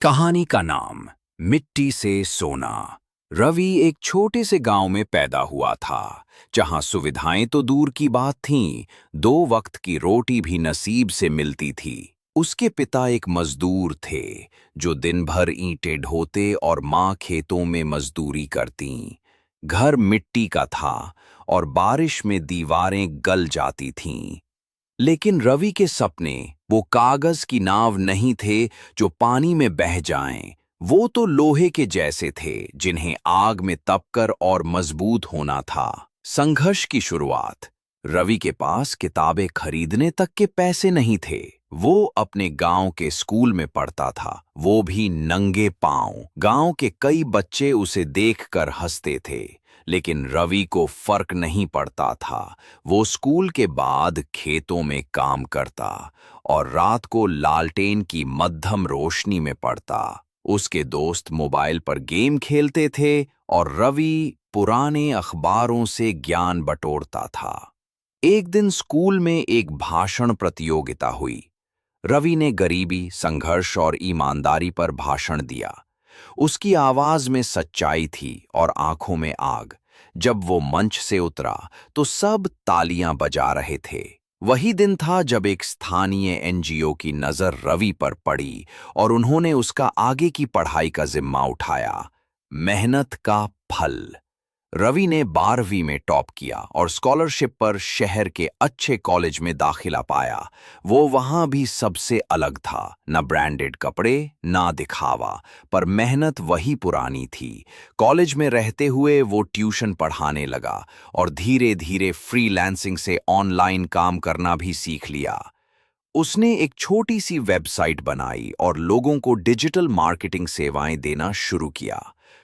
कहानी का नाम मिट्टी से सोना। रवि एक छोटे से गांव में पैदा हुआ था, जहां सुविधाएं तो दूर की बात थीं, दो वक्त की रोटी भी नसीब से मिलती थी। उसके पिता एक मजदूर थे, जो दिन भर ईंटें ढोते और माँ खेतों में मजदूरी करती। घर मिट्टी का था और बारिश में दीवारें गल जाती थीं। लेकिन रवि के सपने वो कागज की नाव नहीं थे जो पानी में बह जाएं। वो तो लोहे के जैसे थे, जिन्हें आग में तपकर और मजबूत होना था। संघर्ष की शुरुआत। रवि के पास किताबें खरीदने तक के पैसे नहीं थे। वो अपने गांव के स्कूल में पढ़ता था, वो भी नंगे पांव। गांव के कई बच्चे उसे देखकर हंसते थे, लेकिन रवि को फर्क नहीं पड़ता था। वो स्कूल के बाद खेतों में काम करता और रात को लालटेन की मध्यम रोशनी में पढ़ता। उसके दोस्त मोबाइल पर गेम खेलते थे और रवि पुराने अखबारों से ज्ञान बटोरता था। एक दिन स्कूल में एक भाषण प्रतियोगिता हुई। रवि ने गरीबी, संघर्ष और ईमानदारी पर भाषण दिया। उसकी आवाज में सच्चाई थी और आंखों में आग। जब वो मंच से उतरा तो सब तालियां बजा रहे थे। वही दिन था जब एक स्थानीय एनजीओ की नजर रवि पर पड़ी और उन्होंने उसका आगे की पढ़ाई का जिम्मा उठाया। मेहनत का फल। रवि ने 12वीं में टॉप किया और स्कॉलरशिप पर शहर के अच्छे कॉलेज में दाखिला पाया। वो वहां भी सबसे अलग था, न ब्रांडेड कपड़े, ना दिखावा, पर मेहनत वही पुरानी थी। कॉलेज में रहते हुए वो ट्यूशन पढ़ाने लगा और धीरे धीरे फ्रीलांसिंग से ऑनलाइन काम करना भी सीख लिया। उसने एक छोटी सी वेबसाइट बनाई और लोगों को डिजिटल मार्केटिंग सेवाएं देना शुरू किया।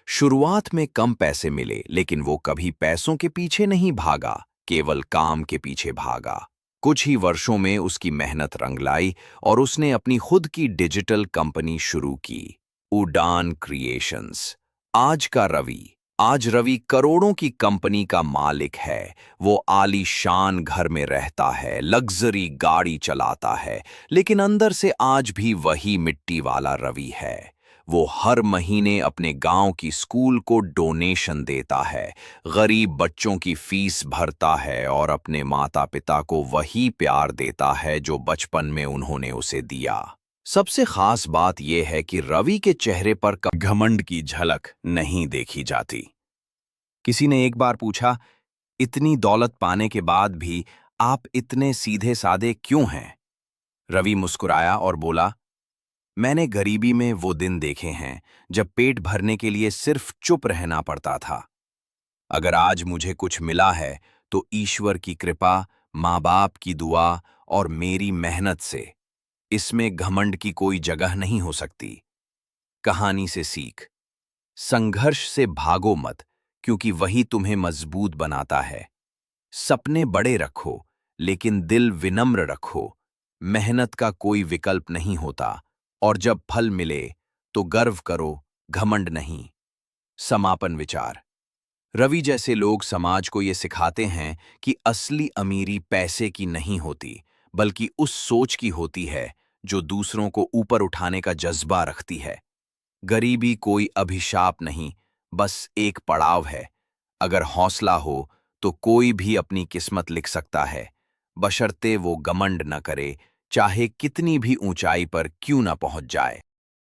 शुरुआत में कम पैसे मिले, लेकिन वो कभी पैसों के पीछे नहीं भागा, केवल काम के पीछे भागा। कुछ ही वर्षों में उसकी मेहनत रंग लाई और उसने अपनी खुद की डिजिटल कंपनी शुरू की, उड़ान क्रिएशंस। आज रवि करोड़ों की कंपनी का मालिक है। वो आलीशान घर में रहता है, लग्जरी गाड़ी चलाता है, लेकिन अंदर से आज भी वही मिट्टी वाला रवि है। वो हर महीने अपने गांव की स्कूल को डोनेशन देता है, गरीब बच्चों की फीस भरता है और अपने माता पिता को वही प्यार देता है जो बचपन में उन्होंने उसे दिया। सबसे खास बात यह है कि रवि के चेहरे पर घमंड की झलक नहीं देखी जाती। किसी ने एक बार पूछा, इतनी दौलत पाने के बाद भी आप इतने सीधे साधे क्यों हैं? रवि मुस्कुराया और बोला, मैंने गरीबी में वो दिन देखे हैं जब पेट भरने के लिए सिर्फ चुप रहना पड़ता था। अगर आज मुझे कुछ मिला है तो ईश्वर की कृपा, माँ बाप की दुआ और मेरी मेहनत से। इसमें घमंड की कोई जगह नहीं हो सकती। कहानी से सीख। संघर्ष से भागो मत, क्योंकि वही तुम्हें मजबूत बनाता है। सपने बड़े रखो, लेकिन दिल विनम्र रखो। मेहनत का कोई विकल्प नहीं होता, और जब फल मिले तो गर्व करो, घमंड नहीं। समापन विचार। रवि जैसे लोग समाज को ये सिखाते हैं कि असली अमीरी पैसे की नहीं होती, बल्कि उस सोच की होती है जो दूसरों को ऊपर उठाने का जज्बा रखती है। गरीबी कोई अभिशाप नहीं, बस एक पड़ाव है। अगर हौसला हो तो कोई भी अपनी किस्मत लिख सकता है, बशर्ते वो घमंड न करे, चाहे कितनी भी ऊंचाई पर क्यों न पहुंच जाए।